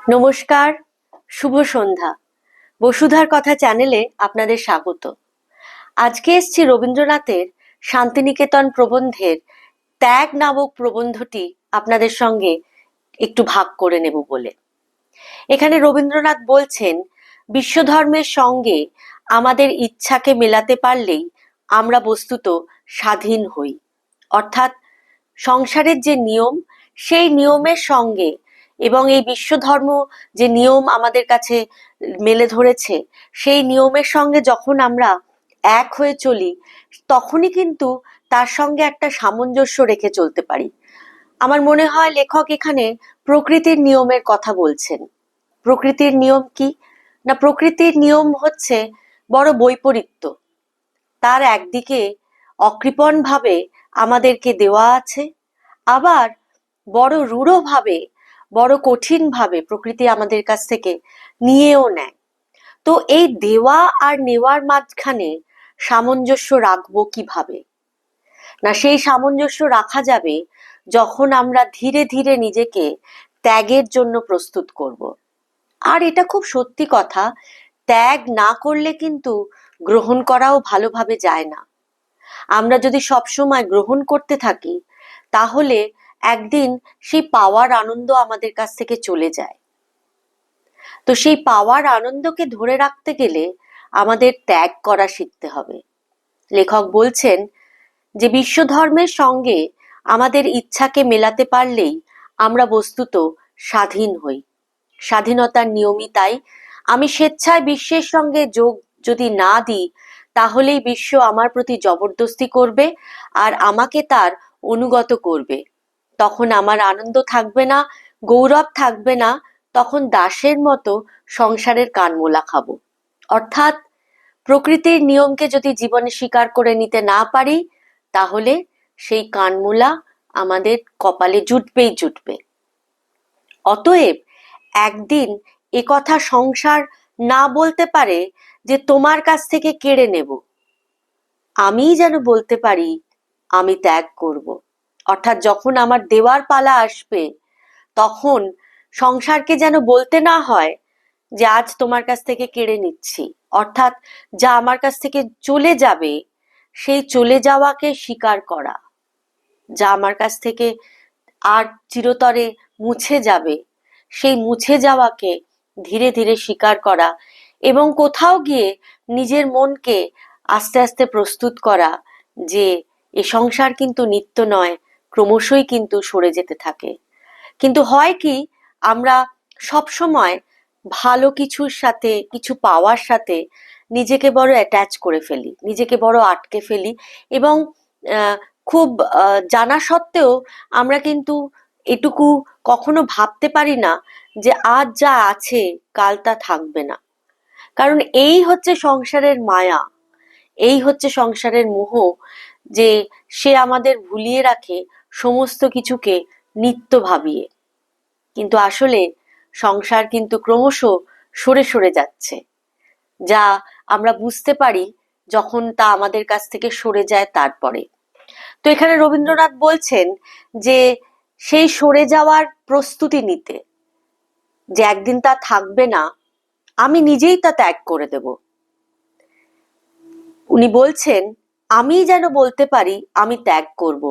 নমস্কার, শুভ সন্ধ্যা। বসুধার কথা চ্যানেলে আপনাদের স্বাগত। আজকে এসছি রবীন্দ্রনাথের শান্তিনিকেতন প্রবন্ধের ত্যাগ নামক প্রবন্ধটি আপনাদের সঙ্গে একটু ভাগ করে নেব বলে। এখানে রবীন্দ্রনাথ বলছেন, বিশ্বধর্মের সঙ্গে আমাদের ইচ্ছাকে মেলাতে পারলেই আমরা বস্তুত স্বাধীন হই। অর্থাৎ সংসারের যে নিয়ম, সেই নিয়মের সঙ্গে এবং এই বিশ্বধর্ম যে নিয়ম আমাদের কাছে মেলে ধরেছে, সেই নিয়মের সঙ্গে যখন আমরা এক হয়ে চলি, তখনই কিন্তু তার সঙ্গে একটা সামঞ্জস্য রেখে চলতে পারি। আমার মনে হয় লেখক এখানে প্রকৃতির নিয়মের কথা বলছেন। প্রকৃতির নিয়ম কি না, প্রকৃতির নিয়ম হচ্ছে বড় বৈপরীত্য। তার একদিকে অকৃপণ ভাবে আমাদেরকে দেওয়া আছে, আবার বড় রূঢ়ভাবে, বড় কঠিন ভাবে প্রকৃতি আমাদের কাছ থেকে নিয়েও নেয়। তো এই দেওয়া আর নেওয়ার মাঝখানে সামঞ্জস্য রাখবো কিভাবে? না, সেই সামঞ্জস্য রাখা যাবে যখন আমরা ধীরে ধীরে নিজেকে ত্যাগের জন্য প্রস্তুত করব। আর এটা খুব সত্যি কথা, ত্যাগ না করলে কিন্তু গ্রহণ করাও ভালোভাবে যায় না। আমরা যদি সবসময় গ্রহণ করতে থাকি, তাহলে একদিন সেই পাওয়ার আনন্দ আমাদের কাছ থেকে চলে যায়। তো সেই পাওয়ার আনন্দকে ধরে রাখতে গেলে আমাদের ত্যাগ করা শিখতে হবে। লেখক বলছেন যে বিশ্বধর্মের সঙ্গে আমাদের ইচ্ছাকে মেলাতে পারলেই আমরা বস্তুত স্বাধীন হই। স্বাধীনতার নিয়মই তাই। আমি স্বেচ্ছায় বিশ্বের সঙ্গে যোগ যদি না দিই, তাহলেই বিশ্ব আমার প্রতি জবরদস্তি করবে আর আমাকে তার অনুগত করবে। তখন আমার আনন্দ থাকবে না, গৌরব থাকবে না, তখন দাসের মতো সংসারের কানমোলা খাবো। অর্থাৎ প্রকৃতির নিয়মকে যদি জীবনে স্বীকার করে নিতে না পারি, তাহলে সেই কানমোলা আমাদের কপালে জুটবেই জুটবে। অতএব একদিন এ কথা সংসার না বলতে পারে যে তোমার কাছ থেকে কেড়ে নেব, আমিই যেন বলতে পারি আমি ত্যাগ করব। অর্থাৎ যখন আমার দেওয়ার পালা আসবে, তখন সংসারকে যেন বলতে না হয় যে আজ তোমার কাছ থেকে কেড়ে নিচ্ছি। অর্থাৎ যা আমার কাছ থেকে চলে যাবে, সেই চলে যাওয়াকে স্বীকার করা। যা আমার কাছ থেকে আর চিরতরে মুছে যাবে, সেই মুছে যাওয়াকে ধীরে ধীরে স্বীকার করা এবং কোথাও গিয়ে নিজের মনকে আস্তে আস্তে প্রস্তুত করা যে এ সংসার কিন্তু নিত্য নয়, ক্রমশই কিন্তু সরে যেতে থাকে। কিন্তু হয় কি, আমরা সব সময় ভালো কিছুর সাথে, কিছু পাওয়ার সাথে নিজেকে বড় অ্যাটাচ করে ফেলি, নিজেকে বড় আটকে ফেলি এবং খুব জানা সত্ত্বেও আমরা কিন্তু এটুকু কখনো ভাবতে পারি না যে আজ যা আছে কাল তা থাকবে না। কারণ এই হচ্ছে সংসারের মায়া, এই হচ্ছে সংসারের মোহ, যে সে আমাদের ভুলিয়ে রাখে সমস্ত কিছুকে নিত্য ভাবিয়ে। কিন্তু আসলে সংসার কিন্তু ক্রমশ সরে সরে যাচ্ছে, যা আমরা বুঝতে পারি যখন তা আমাদের কাছ থেকে সরে যায় তারপরে। তো এখানে রবীন্দ্রনাথ বলছেন যে সেই সরে যাওয়ার প্রস্তুতি নিতে, যে একদিন তা থাকবে না, আমি নিজেই তা ত্যাগ করে দেব। উনি বলছেন আমি যেন বলতে পারি আমি ত্যাগ করব,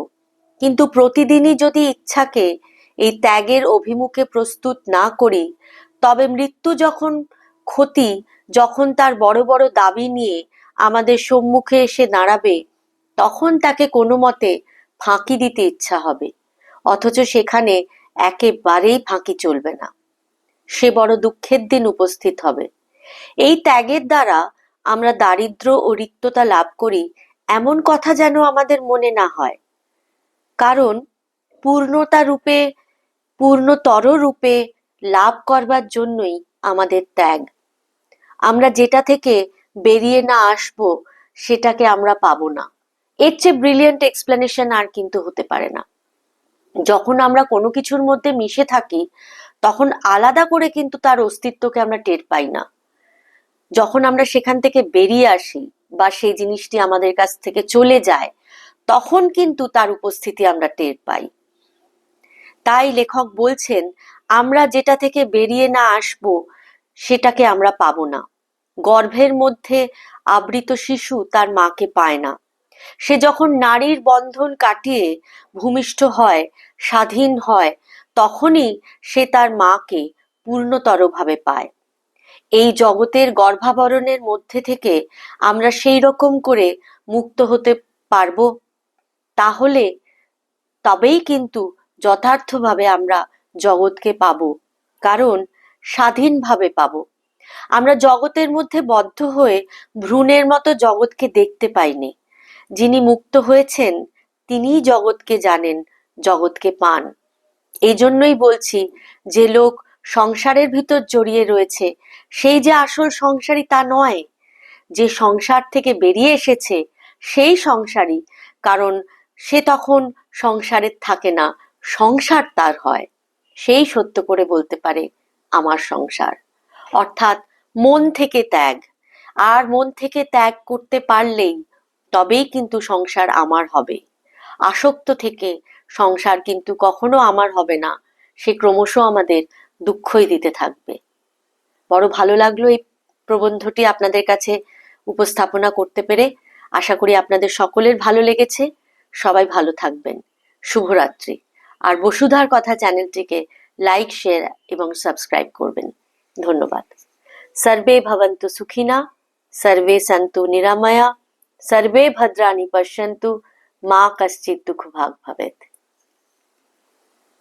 কিন্তু প্রতিদিনই যদি ইচ্ছাকে এই ত্যাগের অভিমুখে প্রস্তুত না করি, তবে মৃত্যু যখন ক্ষতি, যখন তার বড় বড় দাবি নিয়ে আমাদের সম্মুখে এসে দাঁড়াবে, তখন তাকে কোনো মতে ফাঁকি দিতে ইচ্ছা হবে, অথচ সেখানে একেবারেই ফাঁকি চলবে না। সে বড় দুঃখের দিন উপস্থিত হবে। এই ত্যাগের দ্বারা আমরা দারিদ্র্য ও রিক্ততা লাভ করি, এমন কথা যেন আমাদের মনে না হয়। কারণ পূর্ণতা রূপে, পূর্ণতর রূপে লাভ করবার জন্যই আমাদের ত্যাগ। আমরা যেটা থেকে বেরিয়ে না আসবো, সেটাকে আমরা পাবো না। এর চেয়ে ব্রিলিয়েন্ট এক্সপ্লেনেশন আর কিন্তু হতে পারে না। যখন আমরা কোনো কিছুর মধ্যে মিশে থাকি, তখন আলাদা করে কিন্তু তার অস্তিত্বকে আমরা টের পাই না। যখন আমরা সেখান থেকে বেরিয়ে আসি বা সেই জিনিসটি আমাদের কাছ থেকে চলে যায়, তখন কিন্তু তার উপস্থিতি আমরা টের পাই। তাই লেখক বলছেন আমরা যেটা থেকে বেরিয়ে না আসবো সেটাকে আমরা পাবো না। গর্ভের মধ্যে আবৃত শিশু তার মাকে পায় না। সে যখন নারীর বন্ধন কাটিয়ে ভূমিষ্ঠ হয়, স্বাধীন হয়, তখনই সে তার মাকে পূর্ণতরভাবে পায়। এই জগতের গর্ভাবরণের মধ্যে থেকে আমরা সেই রকম করে মুক্ত হতে পারবো, তাহলে তবেই কিন্তু যথার্থভাবে আমরা জগৎকে পাবো, কারণ স্বাধীনভাবে পাবো। আমরা জগতের মধ্যে বদ্ধ হয়ে ভ্রূণের মতো জগৎকে দেখতে পাইনি। যিনি মুক্ত হয়েছেন তিনিই জগৎকে জানেন, জগৎকে পান। এই জন্যই বলছি, যে লোক সংসারের ভিতর জড়িয়ে রয়েছে সেই যে আসল সংসারী তা নয়। যে সংসার থেকে বেরিয়ে এসেছে সেই সংসারী, কারণ সে তখন সংসারে থাকে না, সংসার তার হয়। সেই সত্য করে বলতে পারে আমার সংসার। অর্থাৎ মন থেকে ত্যাগ। আর মন থেকে ত্যাগ করতে পারলেই তবেই কিন্তু সংসার আমার হবে। আসক্ত থেকে সংসার কিন্তু কখনো আমার হবে না, সে ক্রমশ আমাদের দুঃখই দিতে থাকবে। বড় ভালো লাগলো এই প্রবন্ধটি আপনাদের কাছে উপস্থাপনা করতে পেরে। আশা করি আপনাদের সকলের ভালো লেগেছে। সবাই ভালো থাকবেন। শুভরাত্রি। আর বসুধার কথা চ্যানেলটিকে লাইক, শেয়ার এবং সাবস্ক্রাইব করবেন। ধন্যবাদ। सर्वे भवन्तु सुखिनः, सर्वे सन्तु निरामया, सर्वे भद्राणि पश्यन्तु, मा कश्चित् दुःखभाग् भवेत्।